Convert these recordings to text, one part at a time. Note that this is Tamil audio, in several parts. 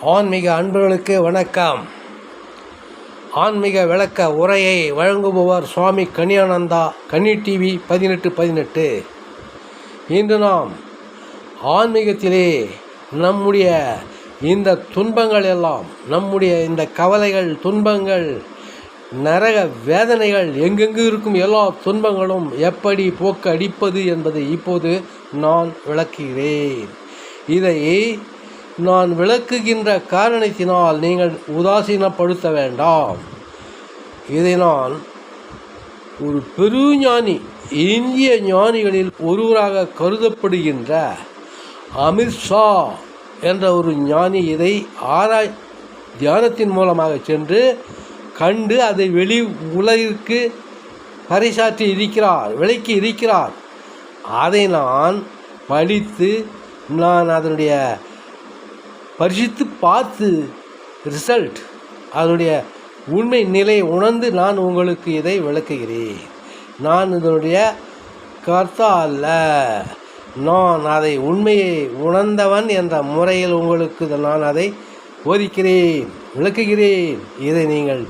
ஆன்மீக அன்பர்களுக்கு வணக்கம். ஆன்மீக விளக்க உரையை வழங்குபவர் சுவாமி கனியானந்தா, கன்னி டிவி 1818. இன்று நாம் ஆன்மீகத்திலே நம்முடைய இந்த துன்பங்கள் எல்லாம், நம்முடைய இந்த கவலைகள், துன்பங்கள், நரக வேதனைகள், எங்கெங்கு இருக்கும் எல்லா துன்பங்களும் எப்படி போக்கு அடிப்பது என்பதை இப்போது நான் விளக்குகிறேன். இதை நான் விளக்குகின்ற காரணத்தினால் நீங்கள் உதாசீனப்படுத்த வேண்டாம். இதை நான் ஒரு பெருஞானி, இந்திய ஞானிகளில் ஒருவராக கருதப்படுகின்ற அமித்ஷா என்ற ஒரு ஞானி இதை தியானத்தின் மூலமாக சென்று கண்டு அதை வெளி உலகிற்கு பறைசாற்றி இருக்கிறார், விளக்கி இருக்கிறார். அதை நான் படித்து நான் அதனுடைய பரிசித்து பார்த்து ரிசல்ட், அதனுடைய உண்மை நிலை உணர்ந்து நான் உங்களுக்கு இதை விளக்குகிறேன். நான் இதனுடைய கர்த்தா அல்ல, நான் அதை உண்மையை உணர்ந்தவன் என்ற முறையில் உங்களுக்கு நான் அதை போதிக்கிறேன், விளக்குகிறேன். இதை நீங்கள்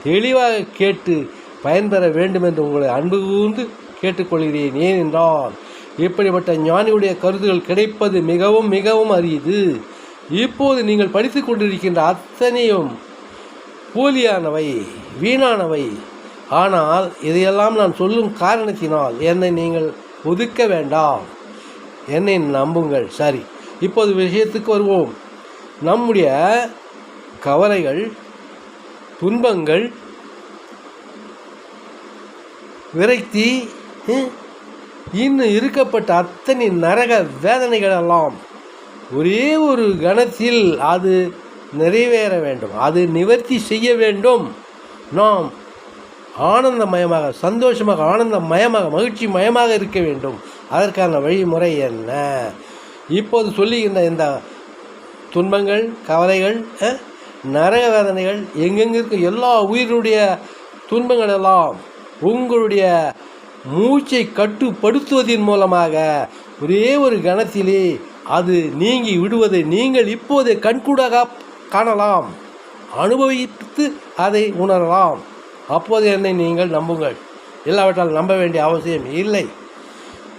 தெளிவாக கேட்டு பயன்பெற வேண்டும் என்று உங்களை அன்பு கூர்ந்து கேட்டுக்கொள்கிறேன். ஏனென்றால் இப்படிப்பட்ட ஞானியுடைய கருத்துக்கள் கிடைப்பது மிகவும் மிகவும் அரியது. இப்போது நீங்கள் படித்து கொண்டிருக்கின்ற அத்தனையும் போலியானவை, வீணானவை. ஆனால் இதையெல்லாம் நான் சொல்லும் காரணத்தினால் என்னை நீங்கள் ஒதுக்க வேண்டாம், என்னை நம்புங்கள். சரி, இப்போது விஷயத்துக்கு வருவோம். நம்முடைய கவலைகள், துன்பங்கள், விரக்தி, இன்னும் இருக்கப்பட்ட அத்தனை நரக வேதனைகளெல்லாம் ஒரே ஒரு கணத்தில் அது நிறைவேற வேண்டும், அது நிவர்த்தி செய்ய வேண்டும். நாம் ஆனந்தமயமாக, சந்தோஷமாக, ஆனந்தமயமாக, மகிழ்ச்சி மயமாக இருக்க வேண்டும். அதற்கான வழிமுறை என்ன? இப்போது சொல்லுகின்ற இந்த துன்பங்கள், கவலைகள், நரக வேதனைகள், எங்கெங்கே இருக்கும் எல்லா உயிருடைய துன்பங்கள் எல்லாம் உங்களுடைய மூச்சை கட்டுப்படுத்துவதன் மூலமாக ஒரே ஒரு கணத்திலே அது நீங்கி விடுவதை நீங்கள் இப்போதே கண்கூடாக காணலாம், அனுபவித்து அதை உணரலாம். அப்போது என்னை நீங்கள் நம்புங்கள், இல்லாவிட்டால் நம்ப வேண்டிய அவசியம் இல்லை.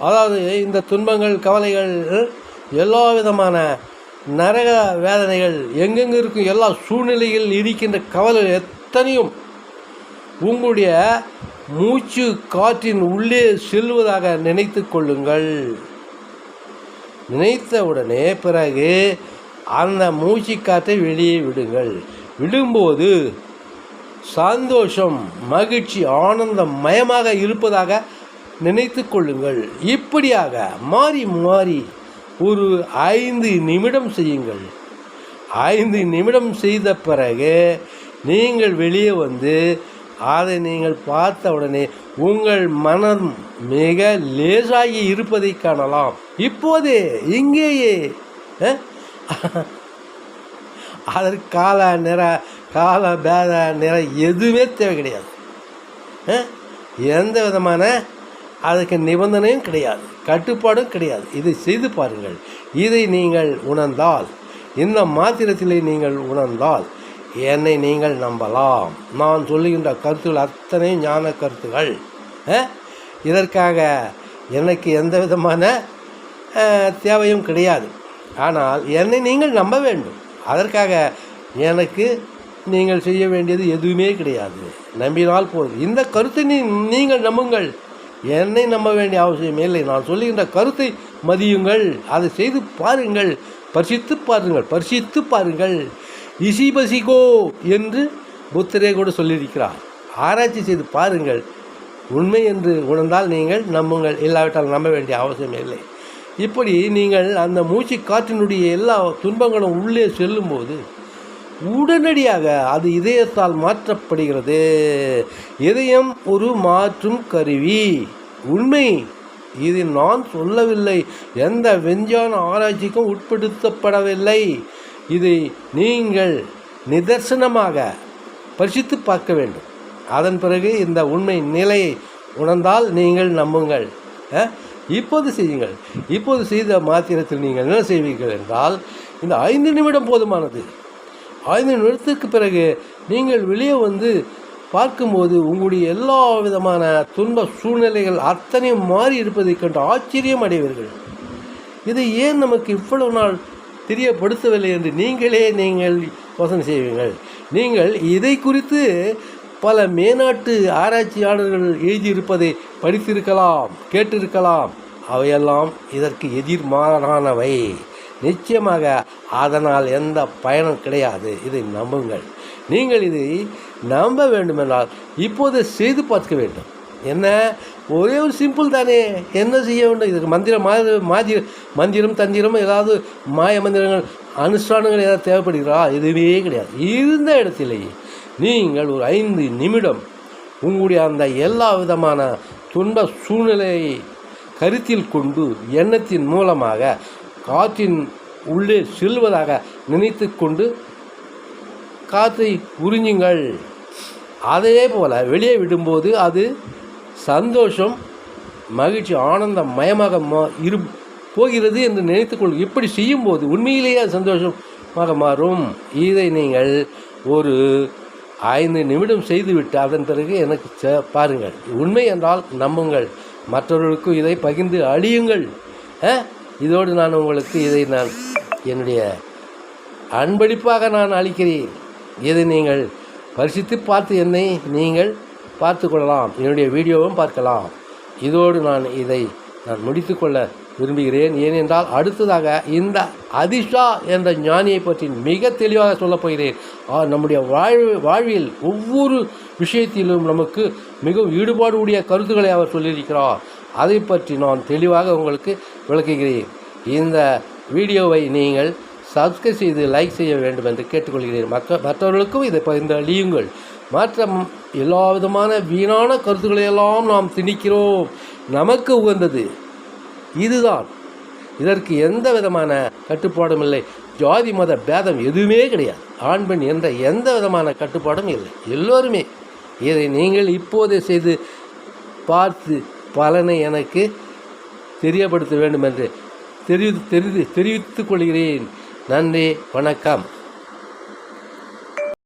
அதாவது இந்த துன்பங்கள், கவலைகள், எல்லா விதமான நரக வேதனைகள், எங்கெங்கே இருக்கும் எல்லா சூழ்நிலையில் இருக்கின்ற கவலைகள் எத்தனையும் உங்களுடைய மூச்சு காற்றின் உள்ளே செல்வதாக நினைத்து கொள்ளுங்கள். நினைத்தவுடனே பிறகு அந்த மூச்சு காற்றை வெளியே விடுங்கள். விடும்போது சந்தோஷம், மகிழ்ச்சி, ஆனந்தமயமாக இருப்பதாக நினைத்து கொள்ளுங்கள். இப்படியாக மாறி மாறி ஒரு 5 நிமிடம் செய்யுங்கள். 5 நிமிடம் செய்த பிறகு நீங்கள் வெளியே வந்து அதை நீங்கள் பார்த்த உடனே உங்கள் மனம் மிக லேசாகி இருப்பதை காணலாம். இப்போதே இங்கேயே அதற்கு கால பேத நிற எதுவுமே தேவை கிடையாது. எந்த விதமான அதுக்கு நிபந்தனையும் கிடையாது, கட்டுப்பாடும் கிடையாது. இதை செய்து பாருங்கள். இதை நீங்கள் உணர்ந்தால், இந்த மாத்திரத்திலே நீங்கள் உணர்ந்தால் என்னை நீங்கள் நம்பலாம். நான் சொல்லுகின்ற கருத்துக்கள் அத்தனை ஞான கருத்துகள். இதற்காக எனக்கு எந்த விதமான தேவையும் கிடையாது. ஆனால் என்னை நீங்கள் நம்ப வேண்டும். அதற்காக எனக்கு நீங்கள் செய்ய வேண்டியது எதுவுமே கிடையாது. நம்பினால் போதும். இந்த கருத்தை நீங்கள் நம்புங்கள், என்னை நம்ப வேண்டிய அவசியம் இல்லை. நான் சொல்லுகின்ற கருத்தை மதியுங்கள், அதை செய்து பாருங்கள், பரிசித்து பாருங்கள். இசிபசிகோ என்று புத்தரே கூட சொல்லியிருக்கிறார். ஆராய்ச்சி செய்து பாருங்கள். உண்மை என்று உணர்ந்தால் நீங்கள் நம்புங்கள், இல்லாவிட்டால் நம்ப வேண்டிய அவசியம் இல்லை. இப்படி நீங்கள் அந்த மூச்சு காற்றினுடைய எல்லா துன்பங்களும் உள்ளே செல்லும்போது உடனடியாக அது இதயத்தால் மாற்றப்படுகிறது. இதயம் ஒரு மாற்றும் கருவி. உண்மை இது நான் சொல்லவில்லை, எந்த விஞ்ஞான ஆராய்ச்சிக்கும் உட்படுத்தப்படவில்லை. இதை நீங்கள் நிதர்சனமாக பரிசித்து பார்க்க வேண்டும். அதன் பிறகு இந்த உண்மை நிலையை உணர்ந்தால் நீங்கள் நம்புங்கள். இப்போது செய்யுங்கள். இப்போது செய்த மாத்திரத்தில் நீங்கள் என்ன செய்வீர்கள் என்றால், இந்த 5 நிமிடம் போதுமானது. 5 நிமிடத்துக்கு பிறகு நீங்கள் வெளியே வந்து பார்க்கும்போது உங்களுடைய எல்லா விதமான துன்ப சூழ்நிலைகள் அத்தனையும் மாறி இருப்பதைக் கண்டு ஆச்சரியம் அடைவீர்கள். இதை ஏன் நமக்கு இவ்வளவு நாள் தெரியப்படுத்தவில்லை என்று நீங்கள் யோசனை செய்வீர்கள். நீங்கள் இதை குறித்து பல மேநாட்டு ஆராய்ச்சியாளர்கள் எழுதியிருப்பதை படித்திருக்கலாம், கேட்டிருக்கலாம். அவையெல்லாம் இதற்கு எதிர்மாறானவை. நிச்சயமாக அதனால் எந்த பயனும் கிடையாது. இதை நம்புங்கள். நீங்கள் இதை நம்ப வேண்டுமென்றால் இப்போது செய்து பார்க்க வேண்டும். என்ன, ஒரே ஒரு சிம்பிள் தானே, என்ன செய்ய வேண்டும்? இதுக்கு மந்திரம் தந்திரம் ஏதாவது மாய மந்திரங்கள் அனுஷ்டானங்கள் ஏதாவது தேவைப்படுகிறா? எதுவே கிடையாது. இருந்த இடத்திலேயே நீங்கள் ஒரு 5 நிமிடம் உங்களுடைய அந்த எல்லா விதமான துன்ப சூழ்நிலையை கருத்தில் கொண்டு எண்ணத்தின் மூலமாக காற்றின் உள்ளே செல்வதாக நினைத்து கொண்டு காற்றை உறிஞ்சுங்கள். அதே போல் வெளியே விடும்போது அது சந்தோஷம், மகிழ்ச்சி, ஆனந்தமயமாக போகிறது என்று நினைத்துக்கொள். இப்படி செய்யும்போது உண்மையிலேயே சந்தோஷமாக மாறும். இதை நீங்கள் ஒரு 5 நிமிடம் செய்துவிட்டு அதன் பிறகு எனக்கு பாருங்கள். உண்மை என்றால் நம்புங்கள். மற்றவர்களுக்கும் இதை பகிர்ந்து அழியுங்கள். இதோடு நான் உங்களுக்கு இதை என்னுடைய அன்பளிப்பாக நான் அளிக்கிறேன். இதை நீங்கள் பரிசித்து பார்த்து என்னை நீங்கள் பார்த்து கொள்ளலாம், என்னுடைய வீடியோவும் பார்க்கலாம். இதோடு இதை முடித்துக்கொள்ள விரும்புகிறேன். ஏனென்றால் அடுத்ததாக இந்த அதிஷா என்ற ஞானியை பற்றி மிக தெளிவாக சொல்லப் போகிறேன். நம்முடைய வாழ்வில் ஒவ்வொரு விஷயத்திலும் நமக்கு மிகவும் ஈடுபாடு உடைய கருத்துக்களை அவர் சொல்லியிருக்கிறார். அதை பற்றி நான் தெளிவாக உங்களுக்கு விளக்குகிறேன். இந்த வீடியோவை நீங்கள் சப்ஸ்கிரைப் செய்து லைக் செய்ய வேண்டும் என்று கேட்டுக்கொள்கிறேன். மற்றவர்களுக்கும் இதை பகிர்ந்து அழியுங்கள். மற்ற எல்லா விதமான வீணான கருத்துக்களையெல்லாம் நாம் திணிக்கிறோம். நமக்கு உகந்தது இதுதான். இதற்கு எந்த விதமான கட்டுப்பாடும் இல்லை. ஜாதி மத பேதம் எதுவுமே கிடையாது. ஆண் பெண் என்ற எந்த விதமான கட்டுப்பாடும் இல்லை. எல்லோருமே இதை நீங்கள் இப்போதே செய்து பார்த்து பலனை எனக்கு தெரியப்படுத்த வேண்டும் என்று தெரிவித்துக் கொள்கிறேன். நன்றி, வணக்கம்.